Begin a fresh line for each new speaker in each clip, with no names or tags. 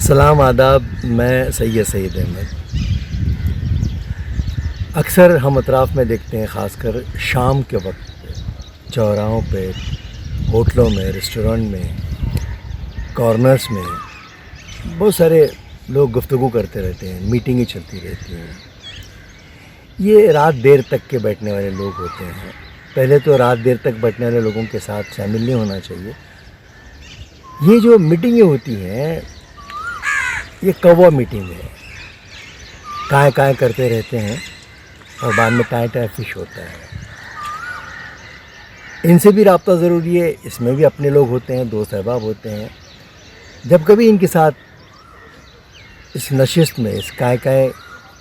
सलाम आदाब। मैं सैयद अहमद। अक्सर हम अतराफ़ में देखते हैं, ख़ासकर शाम के वक्त चौराहों पे, होटलों में, रेस्टोरेंट में, कॉर्नर्स में बहुत सारे लोग गुफ्तगू करते रहते हैं, मीटिंगें चलती रहती हैं। ये रात देर तक के बैठने वाले लोग होते हैं। पहले तो रात देर तक बैठने वाले लोगों के साथ शामिल नहीं होना चाहिए। ये जो मीटिंगें होती हैं, ये कौवा मीटिंग है। काय काय करते रहते हैं और बाद में टाय टाय फिश होता है। इनसे भी राब्ता ज़रूरी है, इसमें भी अपने लोग होते हैं, दोस्त अहबाब होते हैं। जब कभी इनके साथ इस नशिस्त में, इस काय काय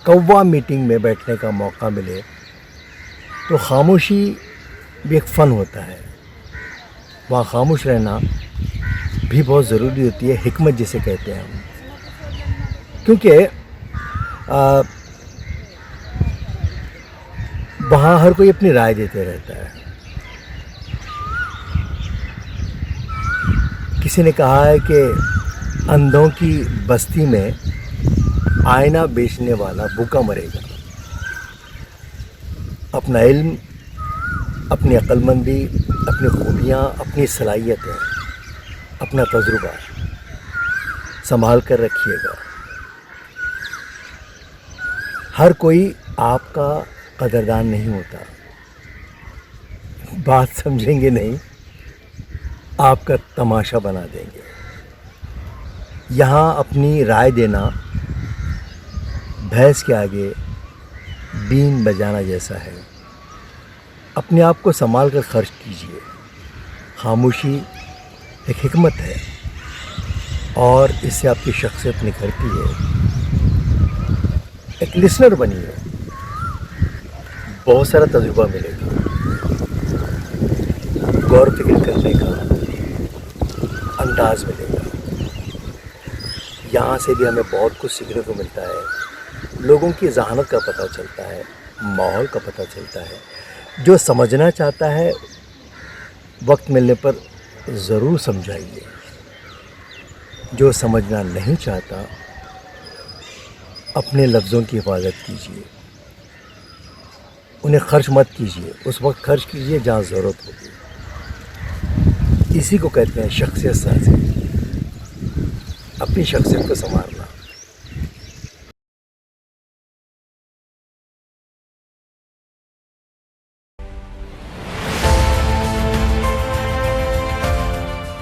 कौवा मीटिंग में बैठने का मौका मिले तो खामोशी भी एक फ़न होता है। वहाँ खामोश रहना भी बहुत ज़रूरी होती है, हिकमत जिसे कहते हैं हम। क्योंकि वहाँ हर कोई अपनी राय देते रहता है। किसी ने कहा है कि अंधों की बस्ती में आईना बेचने वाला भूखा मरेगा। अपना इल्म, अपनी अक्लमंदी, अपनी खूबियाँ, अपनी सलाहियतें, अपना तजुर्बा संभाल कर रखिएगा। हर कोई आपका कदरदान नहीं होता। बात समझेंगे नहीं, आपका तमाशा बना देंगे। यहाँ अपनी राय देना भैंस के आगे बीन बजाना जैसा है। अपने आप को संभाल कर खर्च कीजिए। खामोशी एक हिकमत है और इससे आपकी शख्सियत निखरती है। एक लिसनर बनिए, बहुत सारा तजुर्बा मिलेगा, गौर फिक्र करने का अंदाज़ मिलेगा। यहाँ से भी हमें बहुत कुछ सीखने को मिलता है। लोगों की ज़हानत का पता चलता है, माहौल का पता चलता है। जो समझना चाहता है वक्त मिलने पर ज़रूर समझाइए। जो समझना नहीं चाहता अपने लफ्ज़ों की हिफाजत कीजिए। उन्हें खर्च मत कीजिए, उस वक्त खर्च कीजिए जहाँ ज़रूरत होगी। इसी को कहते हैं शख्सियत साज़ी। अपनी शख्सियत को संवारना।